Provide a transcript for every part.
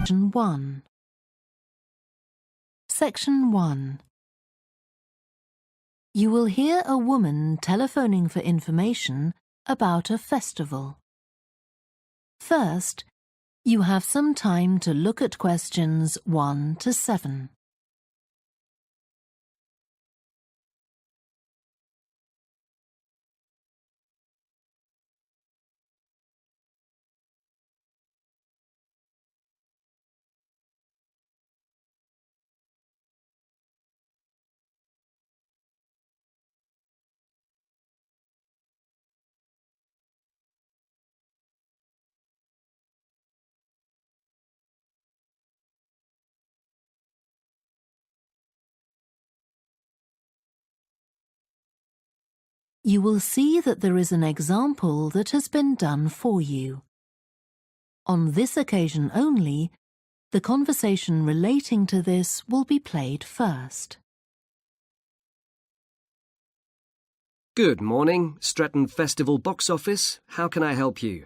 Section 1. Section 1. You will hear a woman telephoning for information about a festival. First, you have some time to look at questions 1 to 7. You will see that there is an example that has been done for you. On this occasion only, the conversation relating to this will be played first. Good morning, Stretton Festival box office. How can I help you?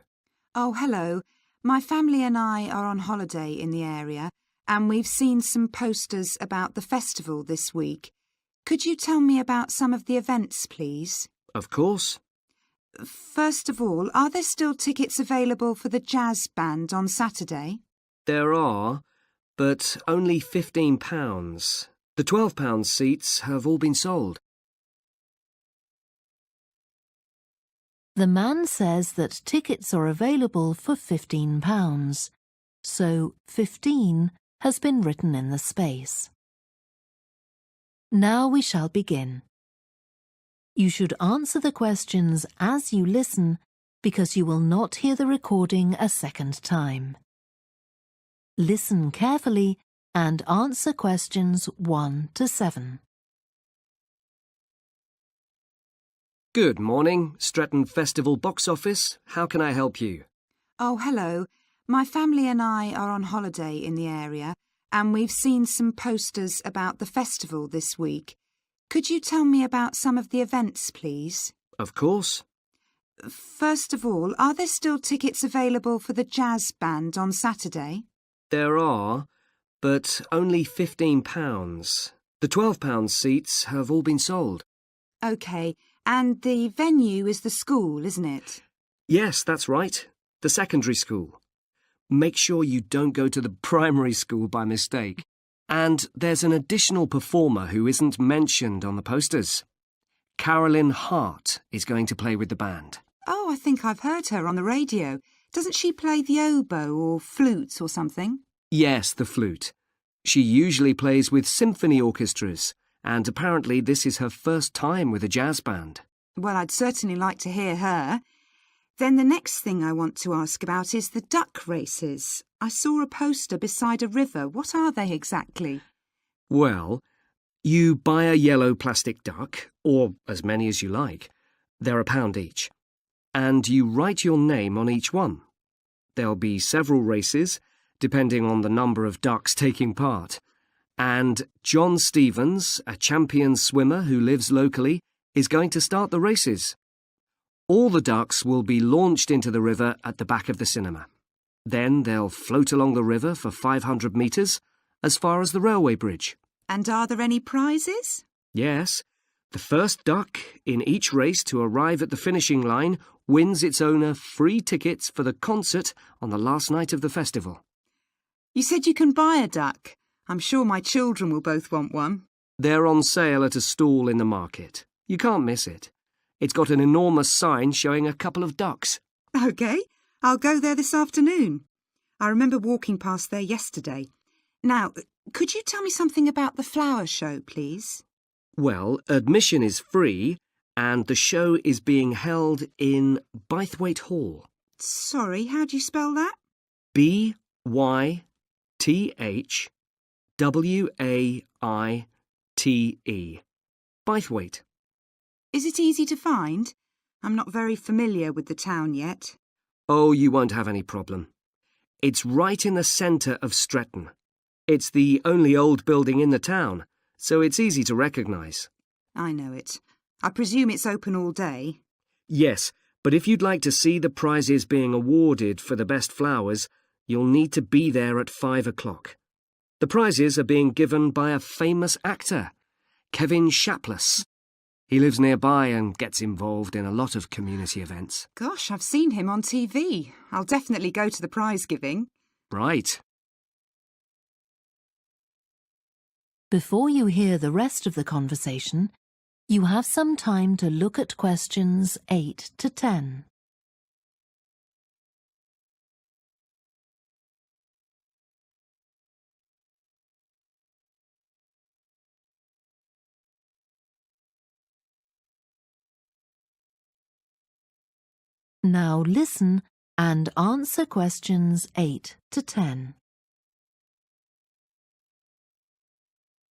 Oh, hello. My family and I are on holiday in the area, and we've seen some posters about the festival this week. Could you tell me about some of the events, please? Of course. First of all, are there still tickets available for the jazz band on Saturday? There are, but only £15. The £12 seats have all been sold. The man says that tickets are available for £15, so 15 has been written in the space. Now we shall begin. You should answer the questions as you listen because you will not hear the recording a second time. Listen carefully and answer questions 1 to 7. Good morning, Stretton Festival box office. How can I help you? Oh, hello. My family and I are on holiday in the area, and we've seen some posters about the festival this week. Could you tell me about some of the events, please? Of course. First of all, are there still tickets available for the jazz band on Saturday? There are, but only £15. The £12 seats have all been sold. OK, and the venue is the school, isn't it? Yes, that's right. The secondary school. Make sure you don't go to the primary school by mistake. And there's an additional performer who isn't mentioned on the posters. Carolyn Hart is going to play with the band. Oh, I think I've heard her on the radio. Doesn't she play the oboe or flute or something? Yes, the flute. She usually plays with symphony orchestras, and apparently this is her first time with a jazz band. Well, I'd certainly like to hear her. Then the next thing I want to ask about is the duck races. I saw a poster beside a river. What are they exactly? Well, you buy a yellow plastic duck, or as many as you like. They're £1 each. And you write your name on each one. There'll be several races, depending on the number of ducks taking part. And John Stevens, a champion swimmer who lives locally, is going to start the races. All the ducks will be launched into the river at the back of the cinema. Then they'll float along the river for 500 metres, as far as the railway bridge. And are there any prizes? Yes. The first duck in each race to arrive at the finishing line wins its owner free tickets for the concert on the last night of the festival. You said you can buy a duck. I'm sure my children will both want one. They're on sale at a stall in the market. You can't miss it. It's got an enormous sign showing a couple of ducks. OK, I'll go there this afternoon. I remember walking past there yesterday. Now, could you tell me something about the flower show, please? Well, admission is free, and the show is being held in Bythwaite Hall. Sorry, how do you spell that? Bythwaite. Bythwaite. Is it easy to find? I'm not very familiar with the town yet. Oh, you won't have any problem. It's right in the centre of Stretton. It's the only old building in the town, so it's easy to recognise. I know it. I presume it's open all day. Yes, but if you'd like to see the prizes being awarded for the best flowers, You'll need to be there at 5 o'clock. The prizes are being given by a famous actor, Kevin Shapless. He lives nearby and gets involved in a lot of community events. Gosh, I've seen him on TV. I'll definitely go to the prize giving. Right. Before you hear the rest of the conversation, you have some time to look at questions 8 to 10. Now listen and answer questions 8 to 10.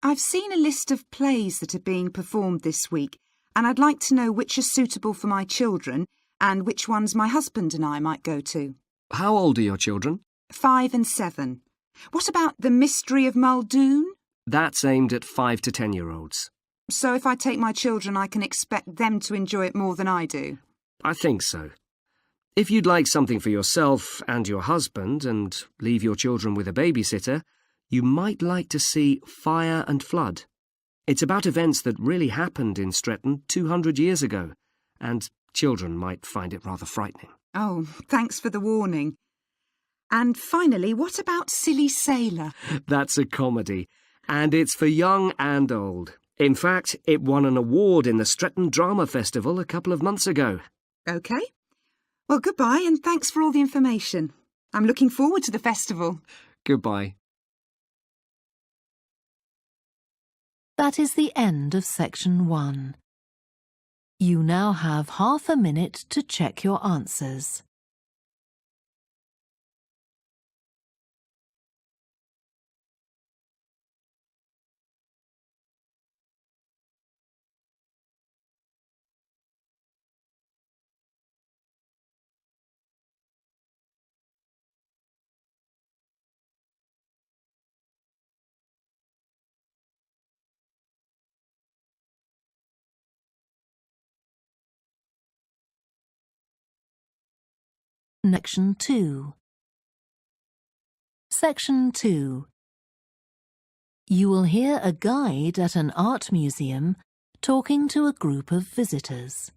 I've seen a list of plays that are being performed this week, and I'd like to know which are suitable for my children and which ones my husband and I might go to. How old are your children? 5 and 7. What about The Mystery of Muldoon? That's aimed at 5 to 10-year-olds. So if I take my children, I can expect them to enjoy it more than I do? I think so. If you'd like something for yourself and your husband and leave your children with a babysitter, you might like to see Fire and Flood. It's about events that really happened in Stretton 200 years ago, and children might find it rather frightening. Oh, thanks for the warning. And finally, what about Silly Sailor? That's a comedy, and it's for young and old. In fact, it won an award in the Stretton Drama Festival a couple of months ago. OK. Well, goodbye and thanks for all the information. I'm looking forward to the festival. Goodbye. That is the end of section 1. You now have half a minute to check your answers. Section 2. Section 2. You will hear a guide at an art museum talking to a group of visitors.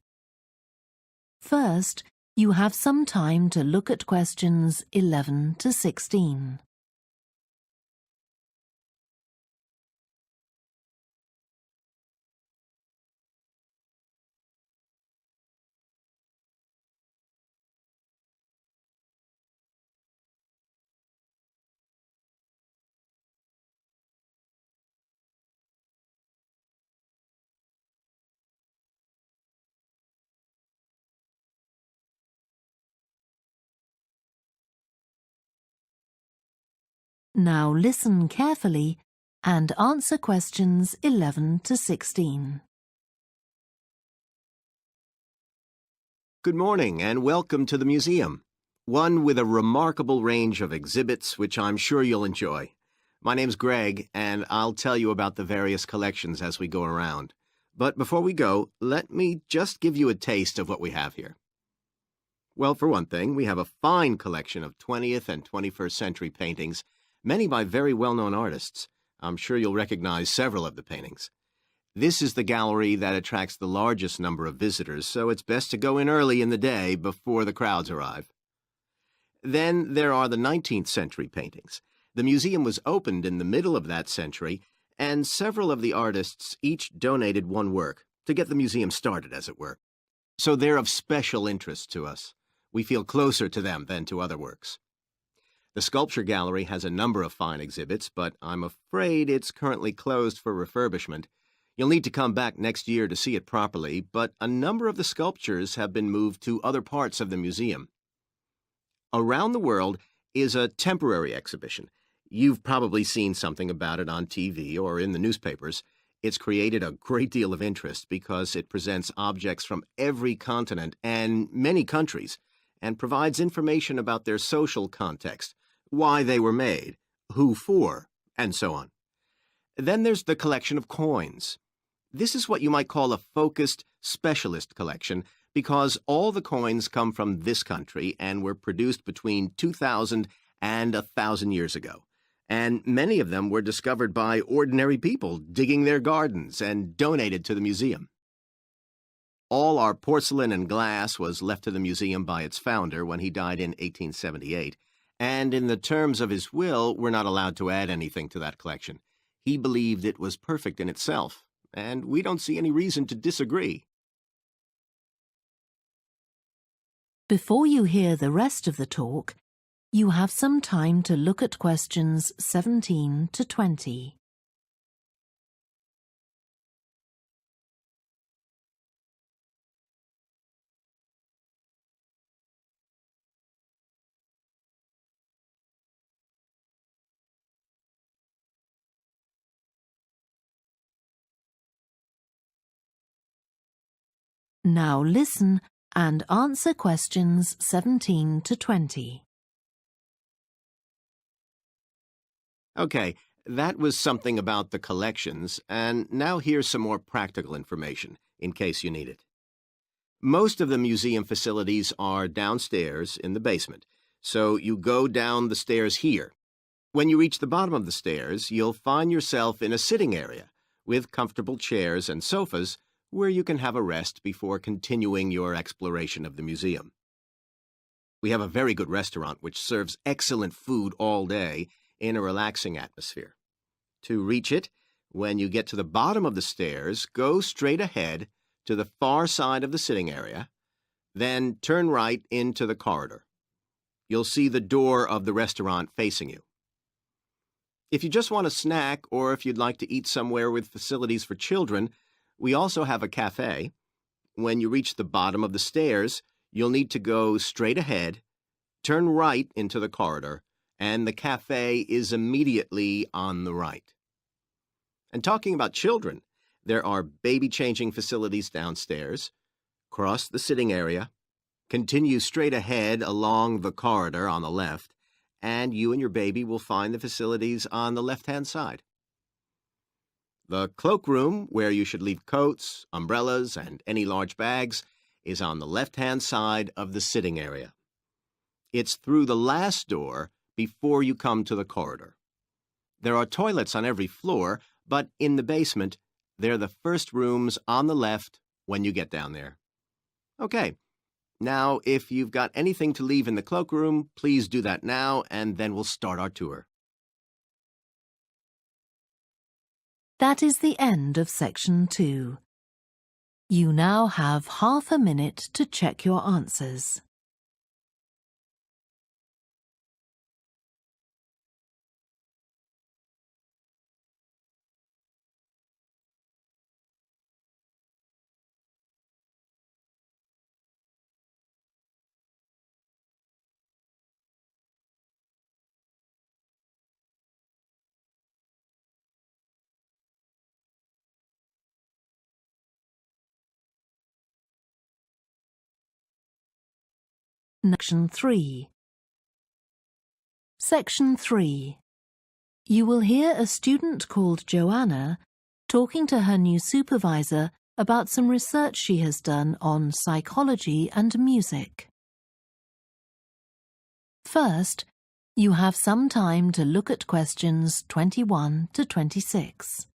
First, you have some time to look at questions 11 to 16. Now listen carefully and answer questions 11 to 16. Good morning and welcome to the museum, one with a remarkable range of exhibits which I'm sure you'll enjoy. My name's Greg and I'll tell you about the various collections as we go around. But before we go, let me just give you a taste of what we have here. Well, for one thing, we have a fine collection of 20th and 21st century paintings, many by very well-known artists. I'm sure you'll recognize several of the paintings. This is the gallery that attracts the largest number of visitors, so it's best to go in early in the day before the crowds arrive. Then there are the 19th century paintings. The museum was opened in the middle of that century, and several of the artists each donated one work to get the museum started, as it were. So they're of special interest to us. We feel closer to them than to other works. The Sculpture Gallery has a number of fine exhibits, but I'm afraid it's currently closed for refurbishment. You'll need to come back next year to see it properly, but a number of the sculptures have been moved to other parts of the museum. Around the World is a temporary exhibition. You've probably seen something about it on TV or in the newspapers. It's created a great deal of interest because it presents objects from every continent and many countries and provides information about their social context, why they were made, who for, and so on. Then there's the collection of coins. This is what you might call a focused specialist collection because all the coins come from this country and were produced between 2000 and 1,000 years ago, and many of them were discovered by ordinary people digging their gardens and donated to the museum. All our porcelain and glass was left to the museum by its founder when he died in 1878, and in the terms of his will, we're not allowed to add anything to that collection. He believed it was perfect in itself, and we don't see any reason to disagree. Before you hear the rest of the talk, you have some time to look at questions 17 to 20. Now listen and answer questions 17 to 20. Okay, that was something about the collections, and now here's some more practical information, in case you need it. Most of the museum facilities are downstairs in the basement, so you go down the stairs here. When you reach the bottom of the stairs, you'll find yourself in a sitting area with comfortable chairs and sofas where you can have a rest before continuing your exploration of the museum. We have a very good restaurant which serves excellent food all day in a relaxing atmosphere. To reach it, when you get to the bottom of the stairs, go straight ahead to the far side of the sitting area, then turn right into the corridor. You'll see the door of the restaurant facing you. If you just want a snack or if you'd like to eat somewhere with facilities for children, we also have a cafe. When you reach the bottom of the stairs, you'll need to go straight ahead, turn right into the corridor, and the cafe is immediately on the right. And talking about children, there are baby-changing facilities downstairs. Cross the sitting area, continue straight ahead along the corridor on the left, and you and your baby will find the facilities on the left-hand side. The cloakroom, where you should leave coats, umbrellas, and any large bags, is on the left-hand side of the sitting area. It's through the last door before you come to the corridor. There are toilets on every floor, but in the basement, they're the first rooms on the left when you get down there. Okay, now if you've got anything to leave in the cloakroom, please do that now, and then we'll start our tour. That is the end of section 2. You now have half a minute to check your answers. Section 3. Section 3. You will hear a student called Joanna talking to her new supervisor about some research she has done on psychology and music. First, you have some time to look at questions 21 to 26.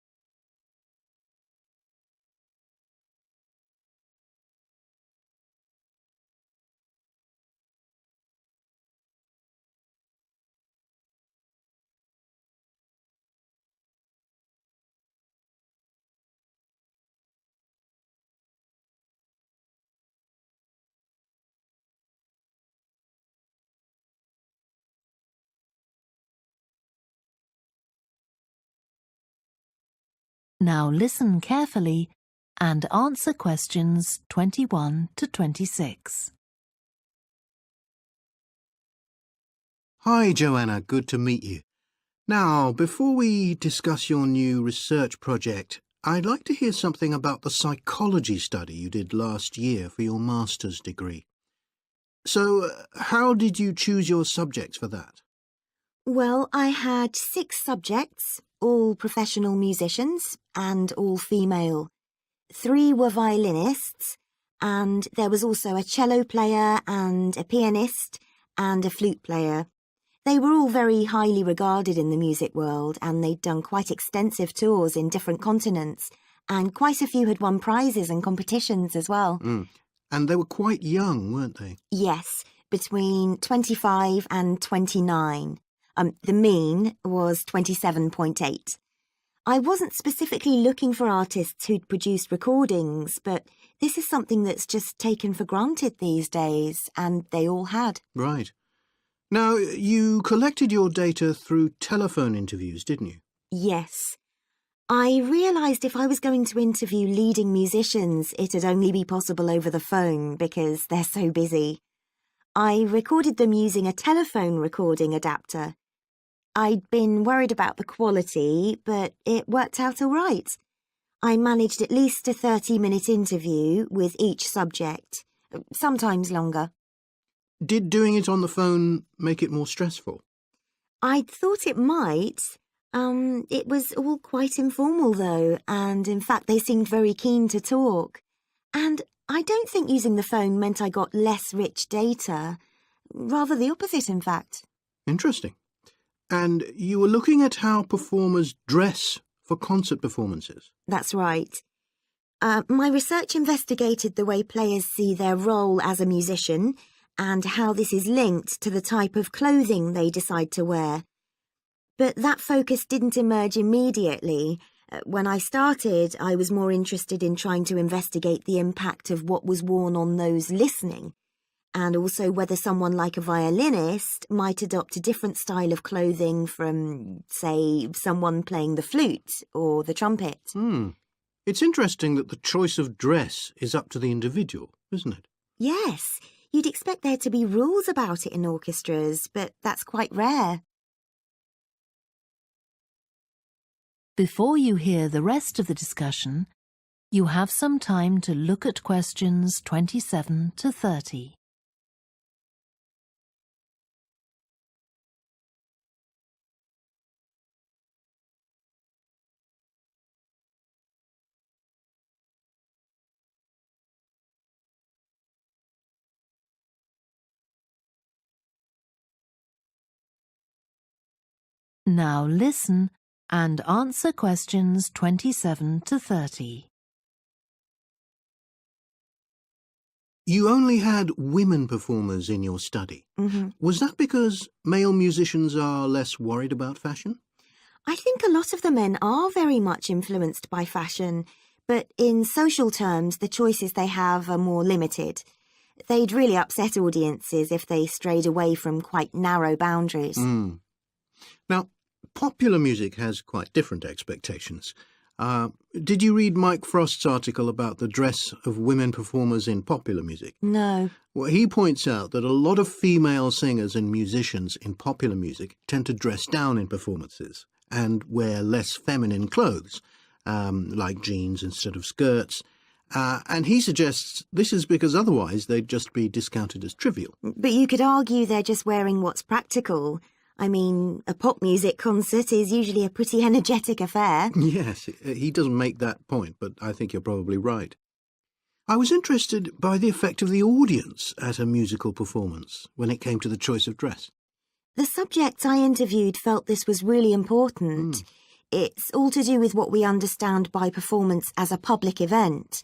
Now listen carefully and answer questions 21 to 26. Hi, Joanna. Good to meet you. Now, before we discuss your new research project, I'd like to hear something about the psychology study you did last year for your master's degree. So, how did you choose your subjects for that? Well, I had 6 subjects, all professional musicians and all female. 3 were violinists, and there was also a cello player and a pianist and a flute player. They were all very highly regarded in the music world, and they'd done quite extensive tours in different continents, and quite a few had won prizes and competitions as well. And they were quite young, weren't they? Yes, between 25 and 29. The mean was 27.8. I wasn't specifically looking for artists who'd produced recordings, but this is something that's just taken for granted these days, and they all had. Right. Now, you collected your data through telephone interviews, didn't you? Yes. I realised if I was going to interview leading musicians, it'd only be possible over the phone because they're so busy. I recorded them using a telephone recording adapter. I'd been worried about the quality, but it worked out all right. I managed at least a 30-minute interview with each subject, sometimes longer. Did doing it on the phone make it more stressful? I'd thought it might. It was all quite informal, though, and in fact they seemed very keen to talk. And I don't think using the phone meant I got less rich data. Rather the opposite, in fact. Interesting. And you were looking at how performers dress for concert performances? That's right. My research investigated the way players see their role as a musician and how this is linked to the type of clothing they decide to wear. But that focus didn't emerge immediately. When I started, I was more interested in trying to investigate the impact of what was worn on those listening, and also whether someone like a violinist might adopt a different style of clothing from, say, someone playing the flute or the trumpet. It's interesting that the choice of dress is up to the individual, isn't it? Yes, you'd expect there to be rules about it in orchestras, but that's quite rare. Before you hear the rest of the discussion, you have some time to look at questions 27 to 30. Now listen and answer questions 27 to 30. You only had women performers in your study. Was that because male musicians are less worried about fashion? I think a lot of the men are very much influenced by fashion, but in social terms, the choices they have are more limited. They'd really upset audiences if they strayed away from quite narrow boundaries. Now, popular music has quite different expectations. Did you read Mike Frost's article about the dress of women performers in popular music? No. Well, he points out that a lot of female singers and musicians in popular music tend to dress down in performances and wear less feminine clothes, like jeans instead of skirts. And he suggests this is because otherwise they'd just be discounted as trivial. But you could argue they're just wearing what's practical. I mean, a pop music concert is usually a pretty energetic affair. Yes, he doesn't make that point, but I think you're probably right. I was interested by the effect of the audience at a musical performance when it came to the choice of dress. The subjects I interviewed felt this was really important. It's all to do with what we understand by performance as a public event.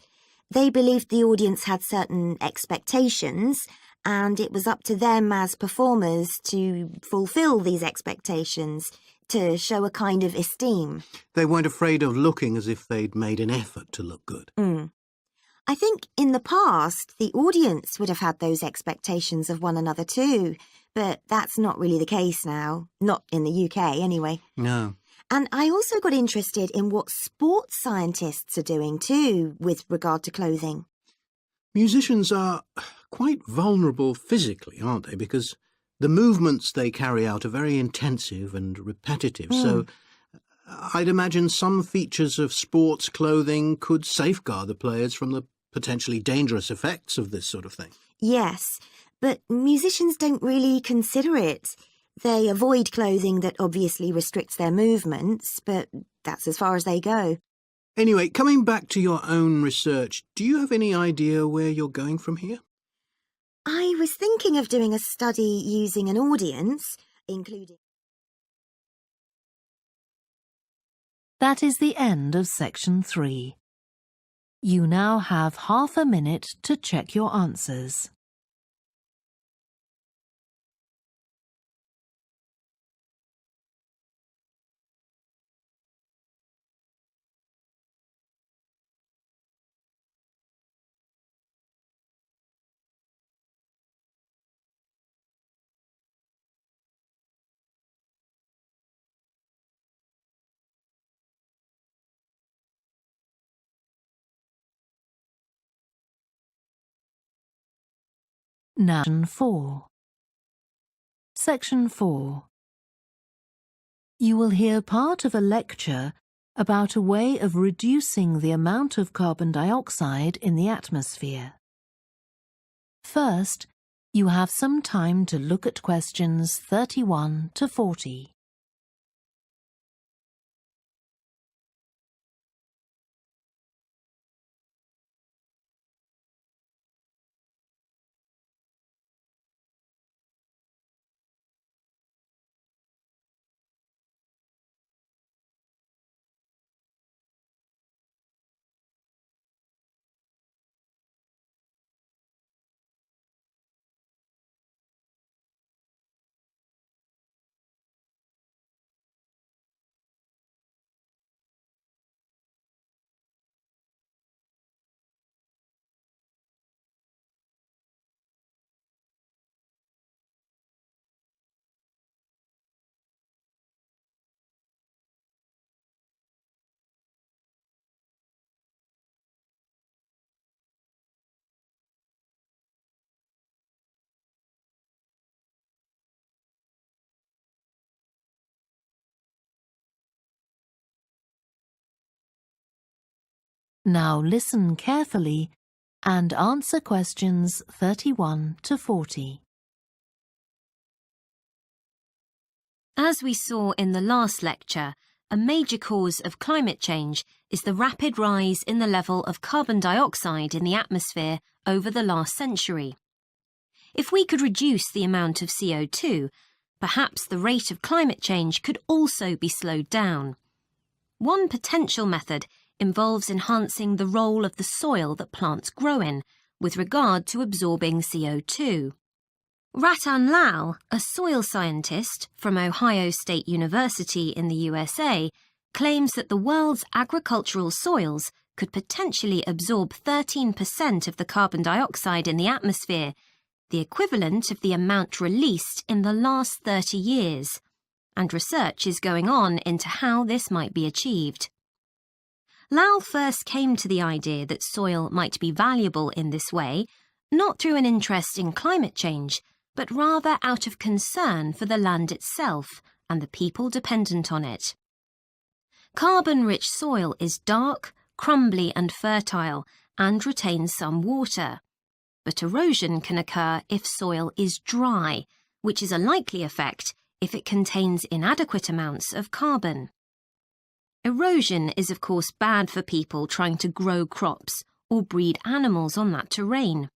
They believed the audience had certain expectations, and it was up to them as performers to fulfil these expectations, to show a kind of esteem. They weren't afraid of looking as if they'd made an effort to look good. I think in the past, the audience would have had those expectations of one another too, but that's not really the case now. Not in the UK, anyway. No. And I also got interested in what sports scientists are doing too, with regard to clothing. Musicians are quite vulnerable physically, aren't they? Because the movements they carry out are very intensive and repetitive. So I'd imagine some features of sports clothing could safeguard the players from the potentially dangerous effects of this sort of thing. Yes, but musicians don't really consider it. They avoid clothing that obviously restricts their movements, but that's as far as they go. Anyway, coming back to your own research, do you have any idea where you're going from here? I was thinking of doing a study using an audience, including... That is the end of section 3. You now have half a minute to check your answers. Now, Section 4. You will hear part of a lecture about a way of reducing the amount of carbon dioxide in the atmosphere. First, you have some time to look at questions 31 to 40. Now listen carefully and answer questions 31 to 40. As we saw in the last lecture, a major cause of climate change is the rapid rise in the level of carbon dioxide in the atmosphere over the last century. If we could reduce the amount of CO2, perhaps the rate of climate change could also be slowed down. One potential method involves enhancing the role of the soil that plants grow in with regard to absorbing CO2. Ratan Lal, a soil scientist from Ohio State University in the USA, claims that the world's agricultural soils could potentially absorb 13% of the carbon dioxide in the atmosphere, the equivalent of the amount released in the last 30 years, and research is going on into how this might be achieved. Lal first came to the idea that soil might be valuable in this way, not through an interest in climate change, but rather out of concern for the land itself and the people dependent on it. Carbon-rich soil is dark, crumbly and fertile and retains some water. But erosion can occur if soil is dry, which is a likely effect if it contains inadequate amounts of carbon. Erosion is of course bad for people trying to grow crops or breed animals on that terrain.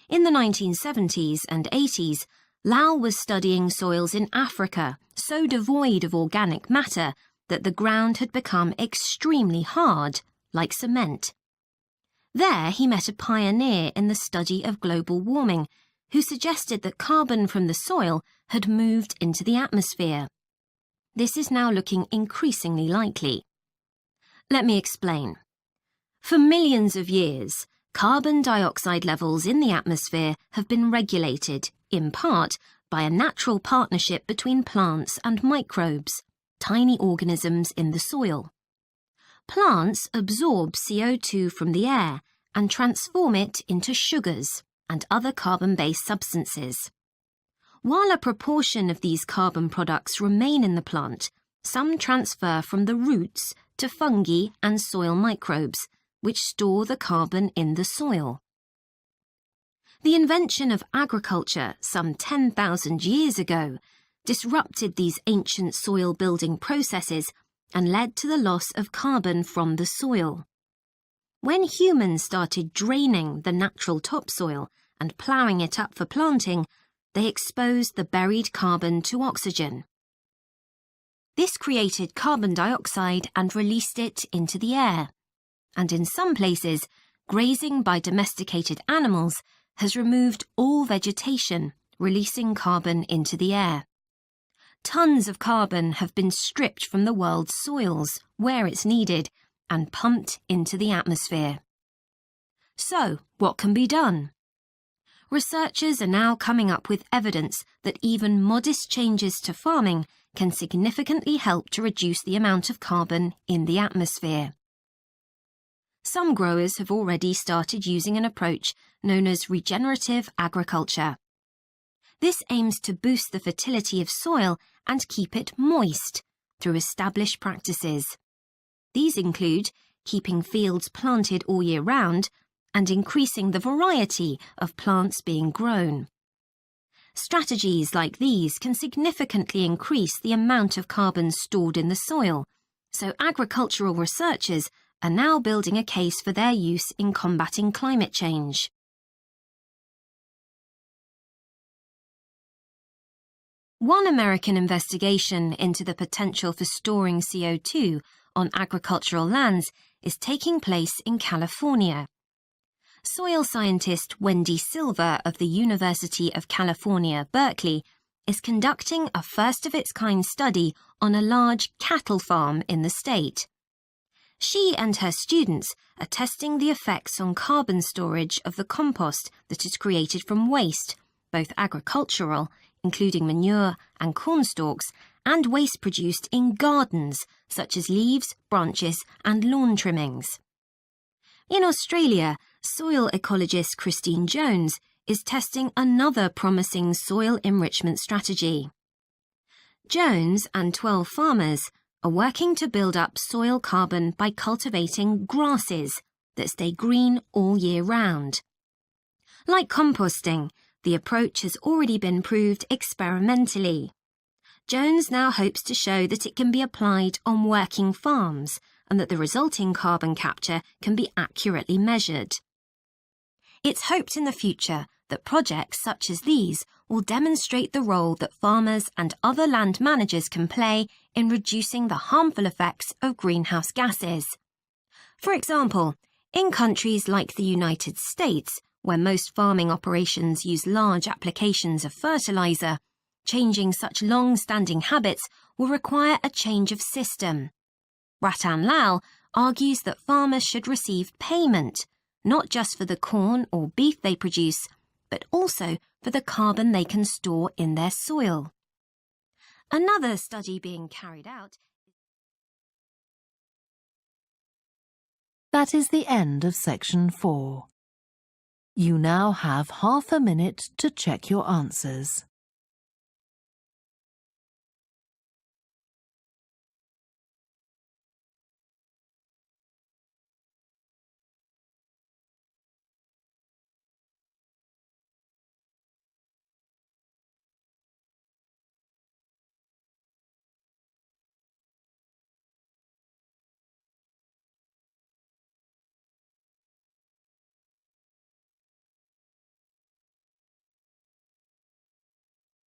In the 1970s and 80s, Lal was studying soils in Africa so devoid of organic matter that the ground had become extremely hard, like cement. There he met a pioneer in the study of global warming, who suggested that carbon from the soil had moved into the atmosphere. This is now looking increasingly likely. Let me explain. For millions of years, carbon dioxide levels in the atmosphere have been regulated, in part, by a natural partnership between plants and microbes, tiny organisms in the soil. Plants absorb CO2 from the air and transform it into sugars and other carbon-based substances. While a proportion of these carbon products remain in the plant, some transfer from the roots to fungi and soil microbes, which store the carbon in the soil. The invention of agriculture some 10,000 years ago disrupted these ancient soil-building processes and led to the loss of carbon from the soil. When humans started draining the natural topsoil and ploughing it up for planting, they exposed the buried carbon to oxygen. This created carbon dioxide and released it into the air. And in some places, grazing by domesticated animals has removed all vegetation, releasing carbon into the air. Tons of carbon have been stripped from the world's soils, where it's needed, and pumped into the atmosphere. So, what can be done? Researchers are now coming up with evidence that even modest changes to farming can significantly help to reduce the amount of carbon in the atmosphere. Some growers have already started using an approach known as regenerative agriculture. This aims to boost the fertility of soil and keep it moist through established practices. These include keeping fields planted all year round and increasing the variety of plants being grown. Strategies like these can significantly increase the amount of carbon stored in the soil, so agricultural researchers are now building a case for their use in combating climate change. One American investigation into the potential for storing CO2 on agricultural lands is taking place in California. Soil scientist Wendy Silver of the University of California, Berkeley, is conducting a first-of-its-kind study on a large cattle farm in the state. She and her students are testing the effects on carbon storage of the compost that is created from waste, both agricultural, including manure and corn stalks, and waste produced in gardens, such as leaves, branches, and lawn trimmings. In Australia, soil ecologist Christine Jones is testing another promising soil enrichment strategy. Jones and 12 farmers are working to build up soil carbon by cultivating grasses that stay green all year round. Like composting, the approach has already been proved experimentally. Jones now hopes to show that it can be applied on working farms and that the resulting carbon capture can be accurately measured. It's hoped in the future that projects such as these will demonstrate the role that farmers and other land managers can play in reducing the harmful effects of greenhouse gases. For example, in countries like the United States, where most farming operations use large applications of fertilizer, changing such long-standing habits will require a change of system. Ratan Lal argues that farmers should receive payment, not just for the corn or beef they produce, but also for the carbon they can store in their soil. Another study being carried out. That is the end of section 4. You now have half a minute to check your answers.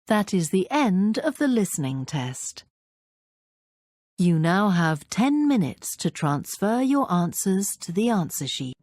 That is the end of the listening test. You now have 10 minutes to transfer your answers to the answer sheet.